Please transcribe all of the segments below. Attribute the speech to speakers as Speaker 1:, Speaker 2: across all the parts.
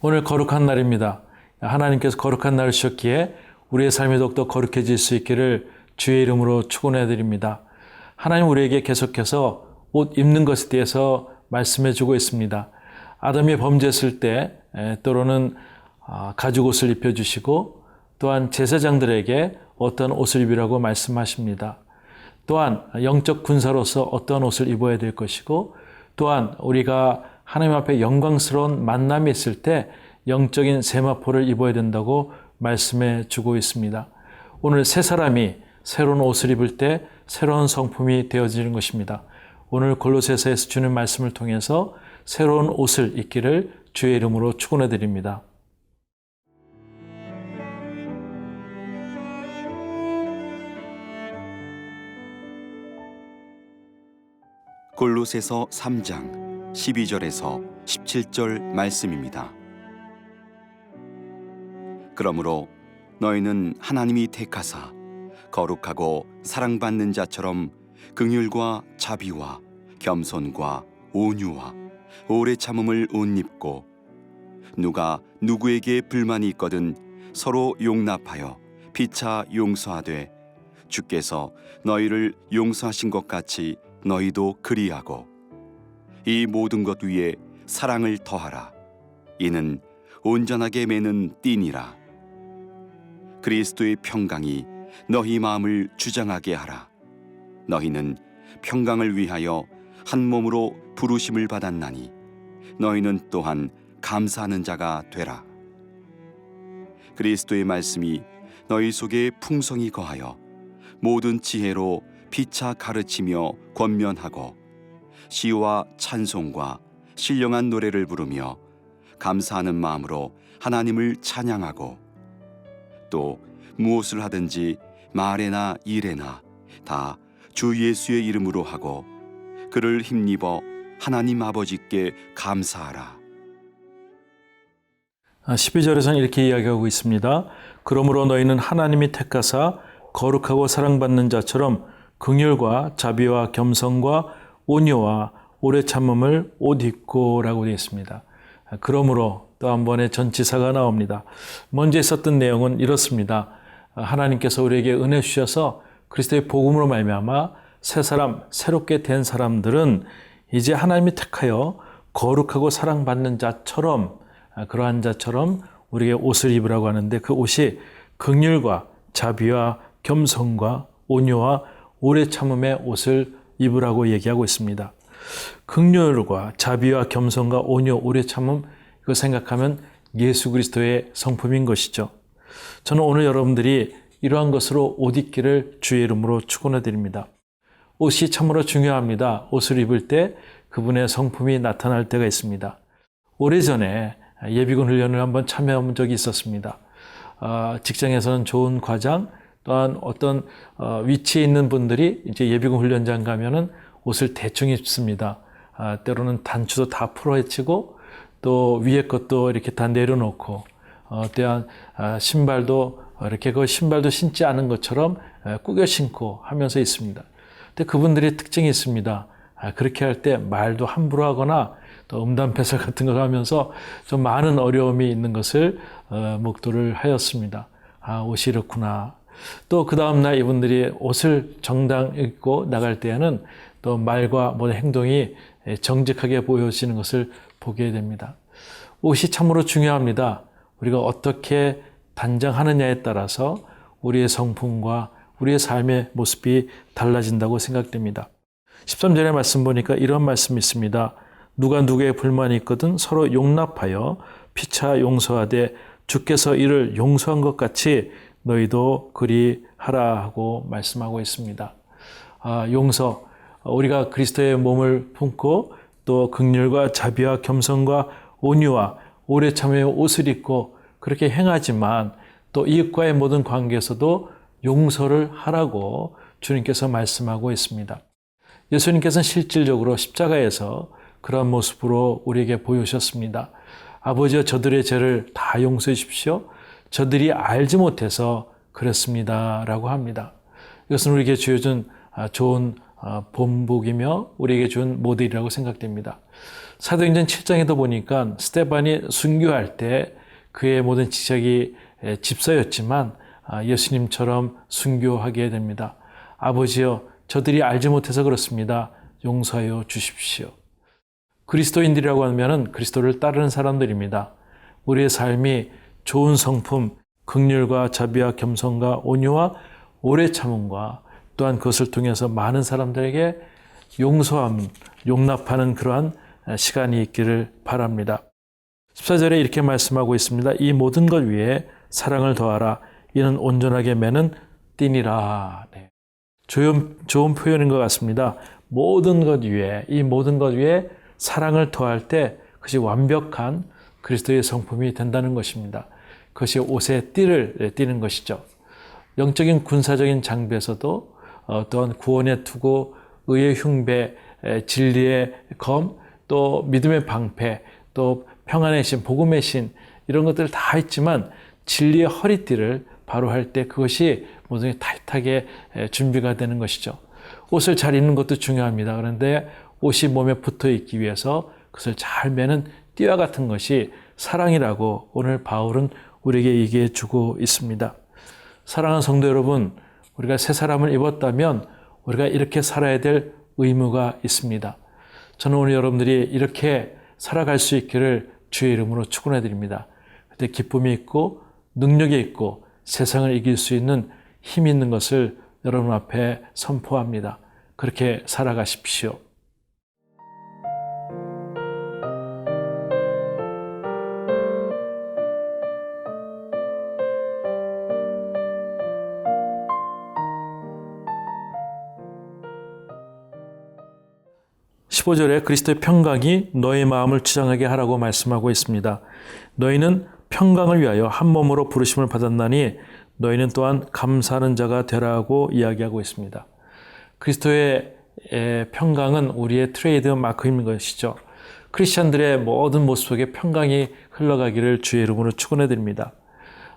Speaker 1: 오늘 거룩한 날입니다. 하나님께서 거룩한 날을 주셨기에 우리의 삶이 더욱더 거룩해질 수 있기를 주의 이름으로 축원해 드립니다. 하나님 우리에게 계속해서 옷 입는 것에 대해서 말씀해 주고 있습니다. 아담이 범죄했을 때 때로는 가죽 옷을 입혀주시고 또한 제사장들에게 어떤 옷을 입으라고 말씀하십니다. 또한 영적 군사로서 어떤 옷을 입어야 될 것이고 또한 우리가 하나님 앞에 영광스러운 만남이 있을 때 영적인 세마포를 입어야 된다고 말씀해 주고 있습니다. 오늘 새 사람이 새로운 옷을 입을 때 새로운 성품이 되어지는 것입니다. 오늘 골로새서에서 주는 말씀을 통해서 새로운 옷을 입기를 주의 이름으로 축원해 드립니다.
Speaker 2: 골로새서 3장 12절에서 17절 말씀입니다. 그러므로 너희는 하나님이 택하사 거룩하고 사랑받는 자처럼 긍휼과 자비와 겸손과 온유와 오래 참음을 옷 입고 누가 누구에게 불만이 있거든 서로 용납하여 피차 용서하되 주께서 너희를 용서하신 것 같이 너희도 그리하고 이 모든 것 위에 사랑을 더하라. 이는 온전하게 매는 띠니라. 그리스도의 평강이 너희 마음을 주장하게 하라. 너희는 평강을 위하여 한 몸으로 부르심을 받았나니 너희는 또한 감사하는 자가 되라. 그리스도의 말씀이 너희 속에 풍성히 거하여 모든 지혜로 피차 가르치며 권면하고 시와 찬송과 신령한 노래를 부르며 감사하는 마음으로 하나님을 찬양하고 또 무엇을 하든지 말에나 일에나 다 주 예수의 이름으로 하고 그를 힘입어 하나님 아버지께 감사하라.
Speaker 1: 12절에서는 이렇게 이야기하고 있습니다. 그러므로 너희는 하나님이 택하사 거룩하고 사랑받는 자처럼 긍휼과 자비와 겸손과 온유와 오래 참음을 옷 입고 라고 되어 있습니다. 그러므로 또 한 번의 전치사가 나옵니다. 먼저 있었던 내용은 이렇습니다. 하나님께서 우리에게 은혜 주셔서 그리스도의 복음으로 말미암아 새 사람, 새롭게 된 사람들은 이제 하나님이 택하여 거룩하고 사랑받는 자처럼 그러한 자처럼 우리에게 옷을 입으라고 하는데 그 옷이 긍휼과 자비와 겸손과 온유와 오래 참음의 옷을 입으라고 얘기하고 있습니다. 긍휼과 자비와 겸손과 온유, 오래 참음 이거 생각하면 예수 그리스도의 성품인 것이죠. 저는 오늘 여러분들이 이러한 것으로 옷 입기를 주의 이름으로 축원해 드립니다. 옷이 참으로 중요합니다. 옷을 입을 때 그분의 성품이 나타날 때가 있습니다. 오래전에 예비군 훈련을 한번 참여한 적이 있었습니다. 직장에서는 좋은 과장 또한 어떤 위치에 있는 분들이 이제 예비군 훈련장 가면은 옷을 대충 입습니다. 때로는 단추도 다 풀어헤치고 또 위에 것도 이렇게 다 내려놓고 또한 신발도 이렇게 그 신발도 신지 않은 것처럼 꾸겨 신고 하면서 있습니다. 근데 그분들의 특징이 있습니다. 그렇게 할 때 말도 함부로 하거나 또 음담패설 같은 걸 하면서 좀 많은 어려움이 있는 것을 목도를 하였습니다. 옷이 이렇구나. 또 그 다음날 이분들이 옷을 정당 입고 나갈 때에는 또 말과 모든 행동이 정직하게 보여지는 것을 보게 됩니다. 옷이 참으로 중요합니다. 우리가 어떻게 단장하느냐에 따라서 우리의 성품과 우리의 삶의 모습이 달라진다고 생각됩니다. 13절의 말씀 보니까 이런 말씀이 있습니다. 누가 누구의 불만이 있거든 서로 용납하여 피차 용서하되 주께서 이를 용서한 것 같이 너희도 그리 하라 하고 말씀하고 있습니다. 용서, 우리가 그리스도의 몸을 품고 또 긍휼과 자비와 겸손과 온유와 오래 참음의 옷을 입고 그렇게 행하지만 또 이웃과의 모든 관계에서도 용서를 하라고 주님께서 말씀하고 있습니다. 예수님께서는 실질적으로 십자가에서 그런 모습으로 우리에게 보여주셨습니다. 아버지여 저들의 죄를 다 용서해 주십시오. 저들이 알지 못해서 그랬습니다 라고 합니다. 이것은 우리에게 주어진 좋은 본보기며 우리에게 준 모델이라고 생각됩니다. 사도행전 7장에도 보니까 스데반이 순교할 때 그의 모든 지적이 집사였지만 예수님처럼 순교하게 됩니다. 아버지여, 저들이 알지 못해서 그렇습니다. 용서하여 주십시오. 그리스도인들이라고 하면 그리스도를 따르는 사람들입니다. 우리의 삶이 좋은 성품, 긍휼과 자비와 겸손과 온유와 오래 참음과 또한 그것을 통해서 많은 사람들에게 용납하는 그러한 시간이 있기를 바랍니다. 14절에 이렇게 말씀하고 있습니다. 이 모든 것 위에 사랑을 더하라. 이는 온전하게 매는 띠니라. 네. 좋은 표현인 것 같습니다. 모든 것 위에, 이 모든 것 위에 사랑을 더할 때 그것이 완벽한 그리스도의 성품이 된다는 것입니다. 그것이 옷의 띠를 띠는 것이죠. 영적인 군사적인 장비에서도 또한 구원의 투구, 의의 흉배, 진리의 검, 또 믿음의 방패, 또 평안의 신, 복음의 신 이런 것들 다 있지만 진리의 허리띠를 바로 할 때 그것이 모든 게 타이트하게 준비가 되는 것이죠. 옷을 잘 입는 것도 중요합니다. 그런데 옷이 몸에 붙어 있기 위해서 그것을 잘 매는 띠와 같은 것이 사랑이라고 오늘 바울은 우리에게 얘기해 주고 있습니다. 사랑하는 성도 여러분, 우리가 새 사람을 입었다면 우리가 이렇게 살아야 될 의무가 있습니다. 저는 오늘 여러분들이 이렇게 살아갈 수 있기를 주의 이름으로 축원해 드립니다. 그때 기쁨이 있고 능력이 있고 세상을 이길 수 있는 힘이 있는 것을 여러분 앞에 선포합니다. 그렇게 살아가십시오. (15절에) 그리스도의 평강이 너의 마음을 주장하게 하라고 말씀하고 있습니다. 너희는 평강을 위하여 한 몸으로 부르심을 받았나니 너희는 또한 감사하는 자가 되라고 이야기하고 있습니다. 그리스도의 평강은 우리의 트레이드 마크인 것이죠. 크리스찬들의 모든 모습 속에 평강이 흘러가기를 주의 이름으로 축원해 드립니다.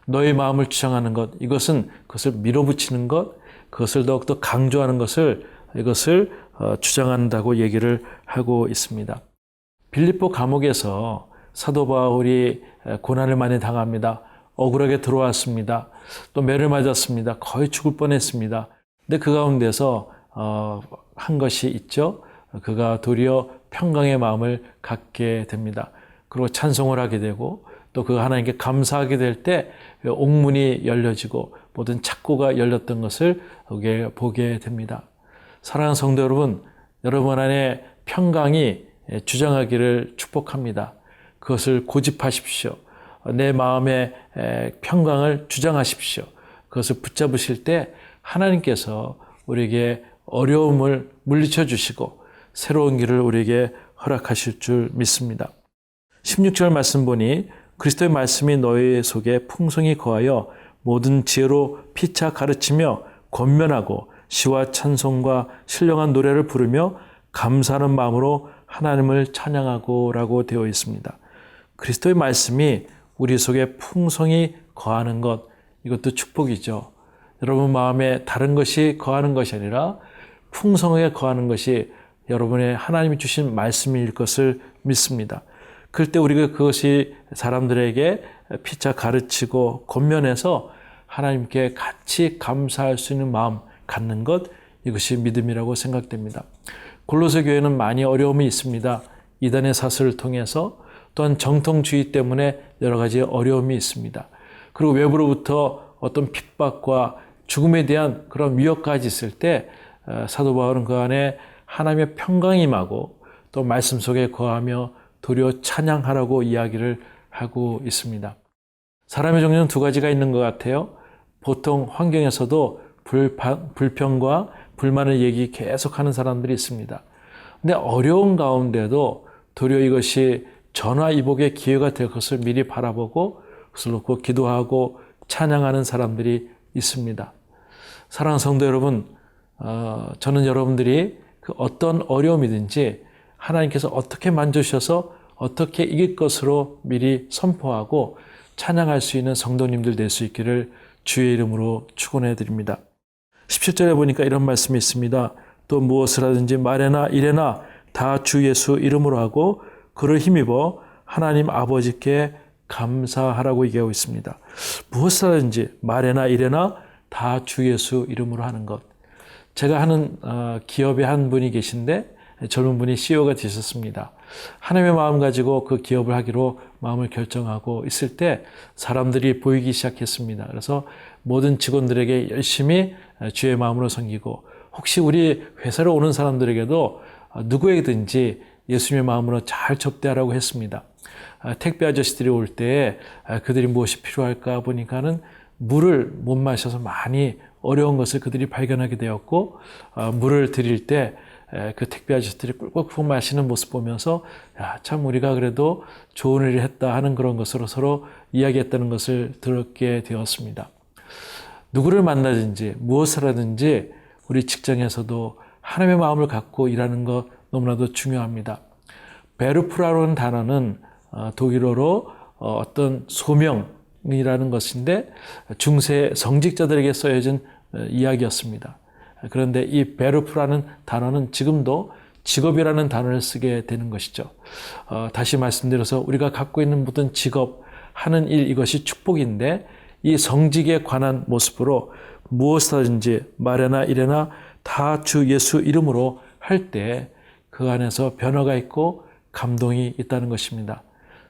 Speaker 1: 너의 마음을 주장하는 것, 이것은 그것을 밀어붙이는 것, 그것을 더욱더 강조하는 것을 이것을 주장한다고 얘기를 하고 있습니다. 빌립보 감옥에서 사도 바울이 고난을 많이 당합니다. 억울하게 들어왔습니다. 또 매를 맞았습니다. 거의 죽을 뻔했습니다. 근데 그 가운데서 한 것이 있죠. 그가 도리어 평강의 마음을 갖게 됩니다. 그리고 찬송을 하게 되고 또 그 하나님께 감사하게 될 때 옥문이 열려지고 모든 창고가 열렸던 것을 보게 됩니다. 사랑하는 성도 여러분, 여러분 안에 평강이 주장하기를 축복합니다. 그것을 고집하십시오. 내 마음의 평강을 주장하십시오. 그것을 붙잡으실 때 하나님께서 우리에게 어려움을 물리쳐 주시고 새로운 길을 우리에게 허락하실 줄 믿습니다. 16절 말씀 보니 그리스도의 말씀이 너희 속에 풍성히 거하여 모든 지혜로 피차 가르치며 권면하고 시와 찬송과 신령한 노래를 부르며 감사하는 마음으로 하나님을 찬양하고 라고 되어 있습니다. 그리스도의 말씀이 우리 속에 풍성히 거하는 것, 이것도 축복이죠. 여러분 마음에 다른 것이 거하는 것이 아니라 풍성하게 거하는 것이 여러분의 하나님이 주신 말씀일 것을 믿습니다. 그럴 때 우리가 그것이 사람들에게 피차 가르치고 권면해서 하나님께 같이 감사할 수 있는 마음 갖는 것, 이것이 믿음이라고 생각됩니다. 골로새 교회는 많이 어려움이 있습니다. 이단의 사슬을 통해서 또한 정통주의 때문에 여러 가지 어려움이 있습니다. 그리고 외부로부터 어떤 핍박과 죽음에 대한 그런 위협까지 있을 때 사도 바울은 그 안에 하나님의 평강이 임하고 또 말씀 속에 거하며 도리어 찬양하라고 이야기를 하고 있습니다. 사람의 종류는 두 가지가 있는 것 같아요. 보통 환경에서도 불평과 불만을 얘기 계속하는 사람들이 있습니다. 근데 어려운 가운데도 도리어 이것이 전화위복의 기회가 될 것을 미리 바라보고 그것을 놓고 기도하고 찬양하는 사람들이 있습니다. 사랑하는 성도 여러분, 저는 여러분들이 그 어떤 어려움이든지 하나님께서 어떻게 만져주셔서 어떻게 이길 것으로 미리 선포하고 찬양할 수 있는 성도님들 될 수 있기를 주의 이름으로 축원해 드립니다. 17절에 보니까 이런 말씀이 있습니다. 또 무엇을 하든지 말에나 일에나 다 주 예수 이름으로 하고 그를 힘입어 하나님 아버지께 감사하라고 얘기하고 있습니다. 무엇을 하든지 말에나 일에나 다 주 예수 이름으로 하는 것. 제가 하는 기업에 한 분이 계신데 젊은 분이 CEO가 되셨습니다. 하나님의 마음 가지고 그 기업을 하기로 마음을 결정하고 있을 때 사람들이 보이기 시작했습니다. 그래서 모든 직원들에게 열심히 주의 마음으로 섬기고 혹시 우리 회사로 오는 사람들에게도 누구에게든지 예수님의 마음으로 잘 접대하라고 했습니다. 택배 아저씨들이 올 때 그들이 무엇이 필요할까 보니까는 물을 못 마셔서 많이 어려운 것을 그들이 발견하게 되었고 물을 드릴 때 그 택배 아저씨들이 꿀꺽꿀꺽 마시는 모습 보면서 야, 참 우리가 그래도 좋은 일을 했다 하는 그런 것으로 서로 이야기했다는 것을 들었게 되었습니다. 누구를 만나든지 무엇을 하든지 우리 직장에서도 하나님의 마음을 갖고 일하는 것 너무나도 중요합니다. 베르프라는 단어는 독일어로 어떤 소명이라는 것인데 중세 성직자들에게 써여진 이야기였습니다. 그런데 이 베르프라는 단어는 지금도 직업이라는 단어를 쓰게 되는 것이죠. 다시 말씀드려서 우리가 갖고 있는 모든 직업, 하는 일 이것이 축복인데 이 성직에 관한 모습으로 무엇을 하든지 말에나 일에나 다 주 예수 이름으로 할 때 그 안에서 변화가 있고 감동이 있다는 것입니다.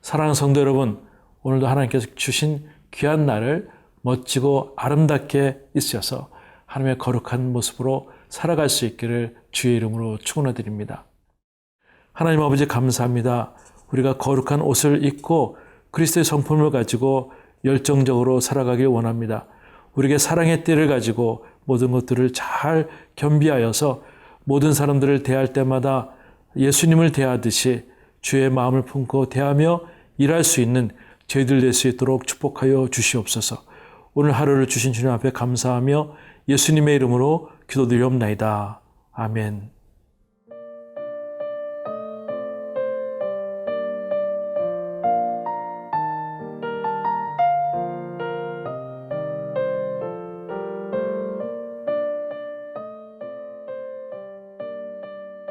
Speaker 1: 사랑하는 성도 여러분, 오늘도 하나님께서 주신 귀한 날을 멋지고 아름답게 있으셔서 하나님의 거룩한 모습으로 살아갈 수 있기를 주의 이름으로 축원해 드립니다. 하나님 아버지 감사합니다. 우리가 거룩한 옷을 입고 그리스도의 성품을 가지고 열정적으로 살아가길 원합니다. 우리에게 사랑의 띠를 가지고 모든 것들을 잘 겸비하여서 모든 사람들을 대할 때마다 예수님을 대하듯이 주의 마음을 품고 대하며 일할 수 있는 저희들 될 수 있도록 축복하여 주시옵소서. 오늘 하루를 주신 주님 앞에 감사하며 예수님의 이름으로 기도드리옵나이다. 아멘.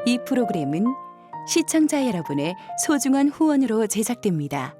Speaker 3: 이 프로그램은 시청자 여러분의 소중한 후원으로 제작됩니다.